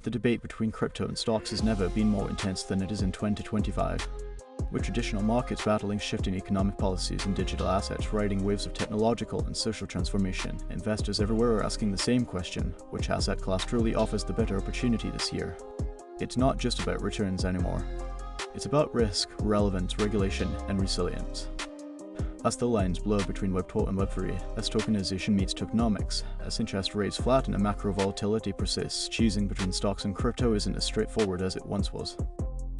The debate between crypto and stocks has never been more intense than it is in 2025. With traditional markets battling shifting economic policies and digital assets riding waves of technological and social transformation, investors everywhere are asking the same question: which asset class truly offers the better opportunity this year? It's not just about returns anymore. It's about risk, relevance, regulation, and resilience. As the lines blur between Web 2 and Web 3, as tokenization meets tokenomics, as interest rates flatten and macro volatility persists, choosing between stocks and crypto isn't as straightforward as it once was.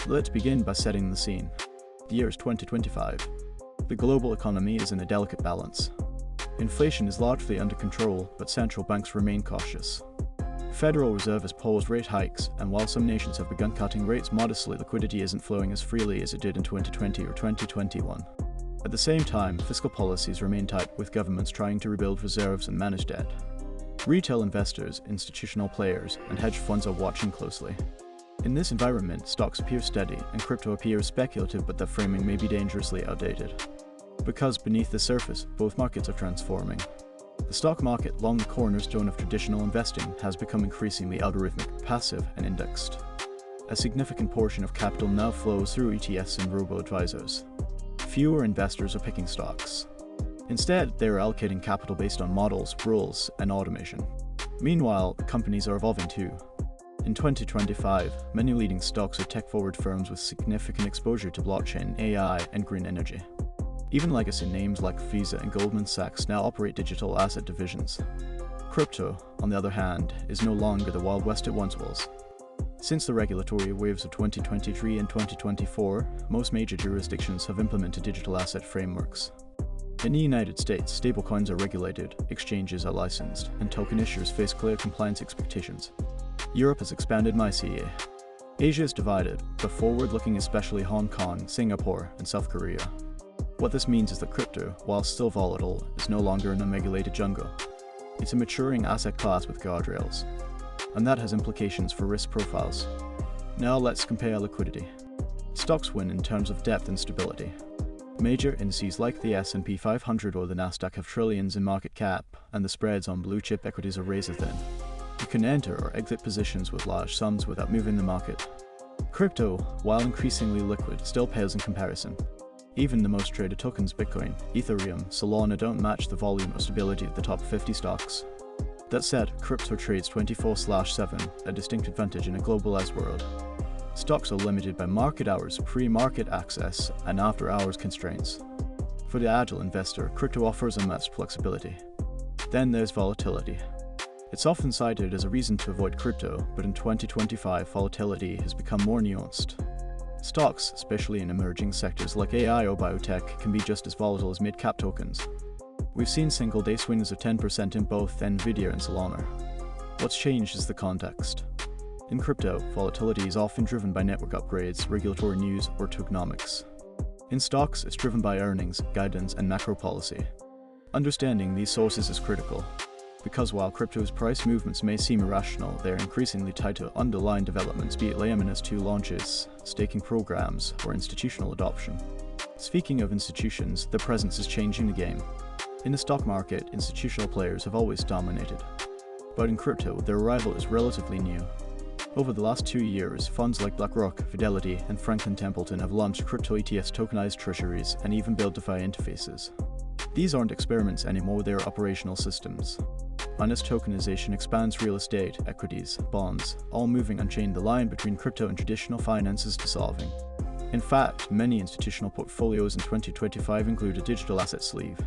Let's begin by setting the scene. The year is 2025. The global economy is in a delicate balance. Inflation is largely under control, but central banks remain cautious. The Federal Reserve has paused rate hikes, and while some nations have begun cutting rates modestly, liquidity isn't flowing as freely as it did in 2020 or 2021. At the same time, fiscal policies remain tight, with governments trying to rebuild reserves and manage debt. Retail investors, institutional players, and hedge funds are watching closely. In this environment, stocks appear steady and crypto appears speculative, but that framing may be dangerously outdated. Because beneath the surface, both markets are transforming. The stock market, long the cornerstone of traditional investing, has become increasingly algorithmic, passive, and indexed. A significant portion of capital now flows through ETFs and robo-advisors. Fewer investors are picking stocks. Instead, they are allocating capital based on models, rules, and automation. Meanwhile, companies are evolving too. In 2025, many leading stocks are tech-forward firms with significant exposure to blockchain, AI, and green energy. Even legacy names like Visa and Goldman Sachs now operate digital asset divisions. Crypto, on the other hand, is no longer the Wild West it once was. Since the regulatory waves of 2023 and 2024, most major jurisdictions have implemented digital asset frameworks. In the United States, stablecoins are regulated, exchanges are licensed, and token issuers face clear compliance expectations. Europe has expanded MiCA. Asia is divided, but forward-looking, especially Hong Kong, Singapore, and South Korea. What this means is that crypto, while still volatile, is no longer an unregulated jungle. It's a maturing asset class with guardrails. And that has implications for risk profiles. Now let's compare liquidity. Stocks win in terms of depth and stability. Major indices like the S&P 500 or the Nasdaq have trillions in market cap, and the spreads on blue-chip equities are razor thin. You can enter or exit positions with large sums without moving the market. Crypto, while increasingly liquid, still pales in comparison. Even the most traded tokens, Bitcoin, Ethereum, Solana, don't match the volume or stability of the top 50 stocks. That said, crypto trades 24/7, a distinct advantage in a globalized world. Stocks are limited by market hours, pre-market access, and after-hours constraints. For the agile investor, crypto offers unmatched flexibility. Then there's volatility. It's often cited as a reason to avoid crypto, but in 2025, volatility has become more nuanced. Stocks, especially in emerging sectors like AI or biotech, can be just as volatile as mid-cap tokens. We've seen single-day swings of 10% in both Nvidia and Solana. What's changed is the context. In crypto, volatility is often driven by network upgrades, regulatory news, or tokenomics. In stocks, it's driven by earnings, guidance, and macro policy. Understanding these sources is critical, because while crypto's price movements may seem irrational, they are increasingly tied to underlying developments, be it Layman S2 launches, staking programs, or institutional adoption. Speaking of institutions, their presence is changing the game. In the stock market, institutional players have always dominated. But in crypto, their arrival is relatively new. Over the last 2 years, funds like BlackRock, Fidelity, and Franklin Templeton have launched crypto ETFs, tokenized treasuries, and even built DeFi interfaces. These aren't experiments anymore, they are operational systems. And as tokenization expands, real estate, equities, bonds, all moving on-chain, the line between crypto and traditional finance is dissolving. In fact, many institutional portfolios in 2025 include a digital asset sleeve.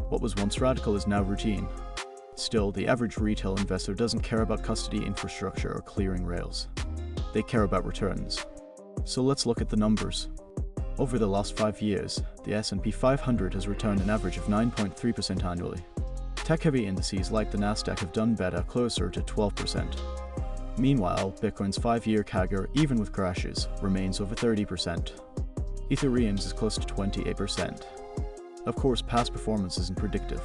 What was once radical is now routine. Still, the average retail investor doesn't care about custody infrastructure or clearing rails. They care about returns. So let's look at the numbers. Over the last 5 years, the S&P 500 has returned an average of 9.3% annually. Tech-heavy indices like the Nasdaq have done better, closer to 12%. Meanwhile, Bitcoin's 5-year CAGR, even with crashes, remains over 30%. Ethereum's is close to 28%. Of course, past performance isn't predictive,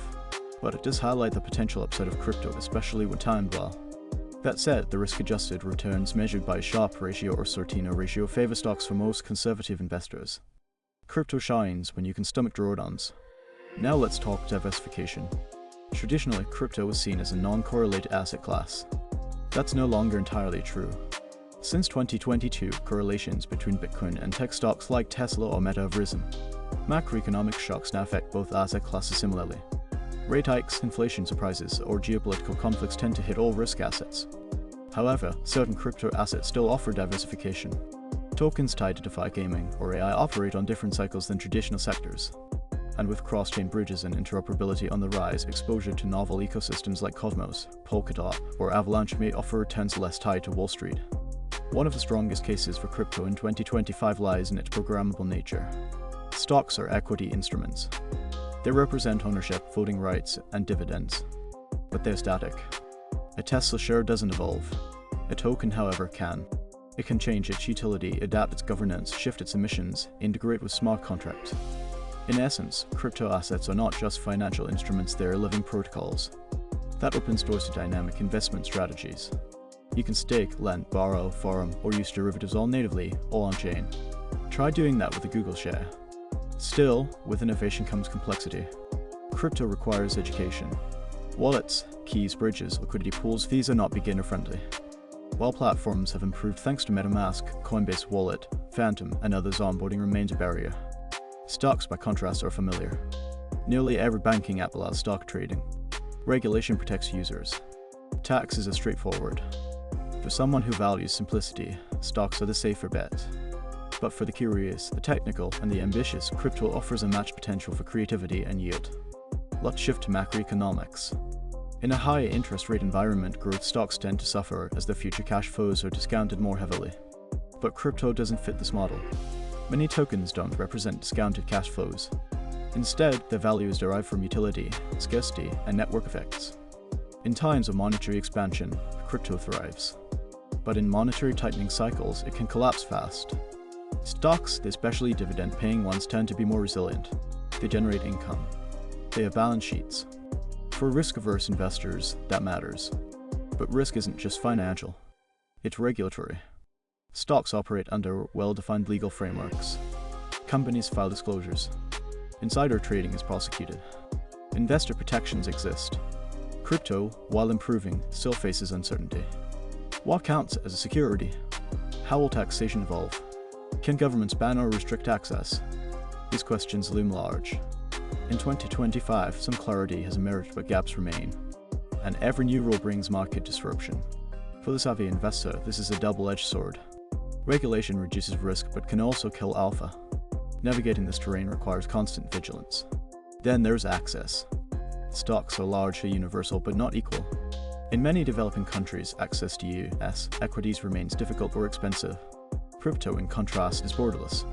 but it does highlight the potential upside of crypto, especially when timed well. That said, the risk-adjusted returns measured by Sharpe ratio or Sortino ratio favor stocks for most conservative investors. Crypto shines when you can stomach drawdowns. Now let's talk diversification. Traditionally, crypto was seen as a non-correlated asset class. That's no longer entirely true. Since 2022, correlations between Bitcoin and tech stocks like Tesla or Meta have risen. Macroeconomic shocks now affect both asset classes similarly. Rate hikes, inflation surprises, or geopolitical conflicts tend to hit all risk assets. However, certain crypto assets still offer diversification. Tokens tied to DeFi gaming or AI operate on different cycles than traditional sectors. And with cross-chain bridges and interoperability on the rise, exposure to novel ecosystems like Cosmos, Polkadot, or Avalanche may offer returns less tied to Wall Street. One of the strongest cases for crypto in 2025 lies in its programmable nature. Stocks are equity instruments. They represent ownership, voting rights, and dividends. But they're static. A Tesla share doesn't evolve. A token, however, can. It can change its utility, adapt its governance, shift its emissions, integrate with smart contracts. In essence, crypto assets are not just financial instruments, they're living protocols. That opens doors to dynamic investment strategies. You can stake, lend, borrow, farm, or use derivatives all natively, all on-chain. Try doing that with a Google share. Still, with innovation comes complexity. Crypto requires education. Wallets, keys, bridges, liquidity pools, these are not beginner-friendly. While platforms have improved thanks to MetaMask, Coinbase Wallet, Phantom, and others, onboarding remains a barrier. Stocks, by contrast, are familiar. Nearly every banking app allows stock trading. Regulation protects users. Taxes are straightforward. For someone who values simplicity, stocks are the safer bet. But for the curious, the technical, and the ambitious, crypto offers unmatched potential for creativity and yield. Let's shift to macroeconomics. In a high interest rate environment, growth stocks tend to suffer as their future cash flows are discounted more heavily. But crypto doesn't fit this model. Many tokens don't represent discounted cash flows. Instead, their value is derived from utility, scarcity, and network effects. In times of monetary expansion, crypto thrives. But in monetary tightening cycles, it can collapse fast. Stocks, especially dividend-paying ones, tend to be more resilient. They generate income. They have balance sheets. For risk-averse investors, that matters. But risk isn't just financial. It's regulatory. Stocks operate under well-defined legal frameworks. Companies file disclosures. Insider trading is prosecuted. Investor protections exist. Crypto, while improving, still faces uncertainty. What counts as a security? How will taxation evolve? Can governments ban or restrict access? These questions loom large. In 2025, some clarity has emerged, but gaps remain. And every new rule brings market disruption. For the savvy investor, this is a double-edged sword. Regulation reduces risk but can also kill alpha. Navigating this terrain requires constant vigilance. Then there's access. Stocks are largely universal but not equal. In many developing countries, access to US equities remains difficult or expensive. Crypto, in contrast, is borderless.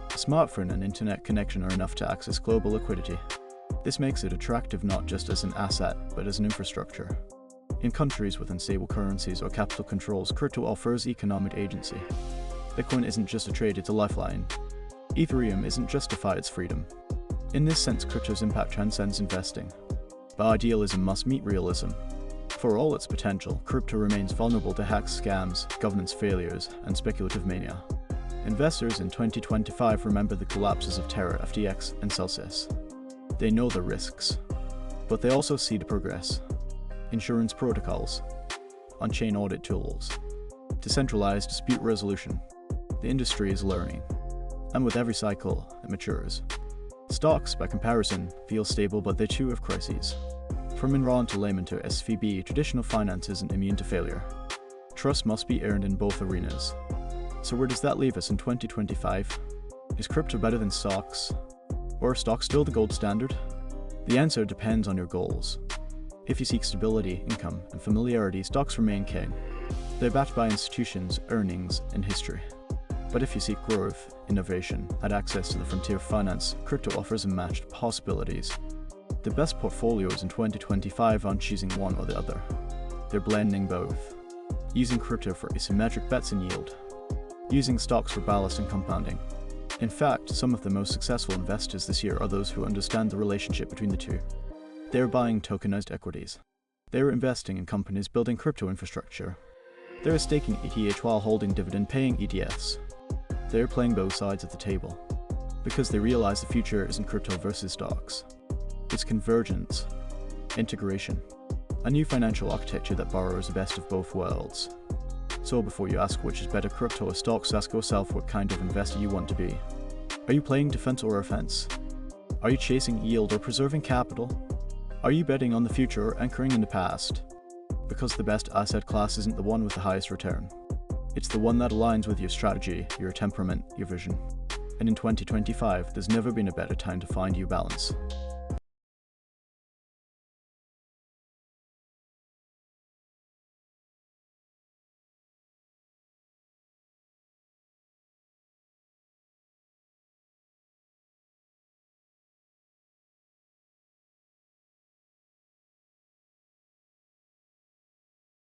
A smartphone and internet connection are enough to access global liquidity. This makes it attractive not just as an asset, but as an infrastructure. In countries with unstable currencies or capital controls, crypto offers economic agency. Bitcoin isn't just a trade, it's a lifeline. Ethereum isn't just to fight its freedom. In this sense, crypto's impact transcends investing. But idealism must meet realism. For all its potential, crypto remains vulnerable to hacks, scams, governance failures, and speculative mania. Investors in 2025 remember the collapses of Terra, FTX, and Celsius. They know the risks, but they also see the progress. Insurance protocols, on-chain audit tools, decentralized dispute resolution. The industry is learning, and with every cycle, it matures. Stocks, by comparison, feel stable, but they too have crises. From Enron to Lehman to SVB, traditional finance isn't immune to failure. Trust must be earned in both arenas. So where does that leave us in 2025? Is crypto better than stocks? Or are stocks still the gold standard? The answer depends on your goals. If you seek stability, income, and familiarity, stocks remain king. They're backed by institutions, earnings, and history. But if you seek growth, innovation, and access to the frontier of finance, crypto offers unmatched possibilities. The best portfolios in 2025 aren't choosing one or the other. They're blending both. Using crypto for asymmetric bets and yield. Using stocks for ballast and compounding. In fact, some of the most successful investors this year are those who understand the relationship between the two. They're buying tokenized equities. They're investing in companies building crypto infrastructure. They're staking ETH while holding dividend-paying ETFs. They're playing both sides of the table. Because they realize the future isn't crypto versus stocks. It's convergence, integration. A new financial architecture that borrows the best of both worlds. So before you ask which is better, crypto or stocks, ask yourself what kind of investor you want to be. Are you playing defense or offense? Are you chasing yield or preserving capital? Are you betting on the future or anchoring in the past? Because the best asset class isn't the one with the highest return. It's the one that aligns with your strategy, your temperament, your vision. And in 2025, there's never been a better time to find your balance.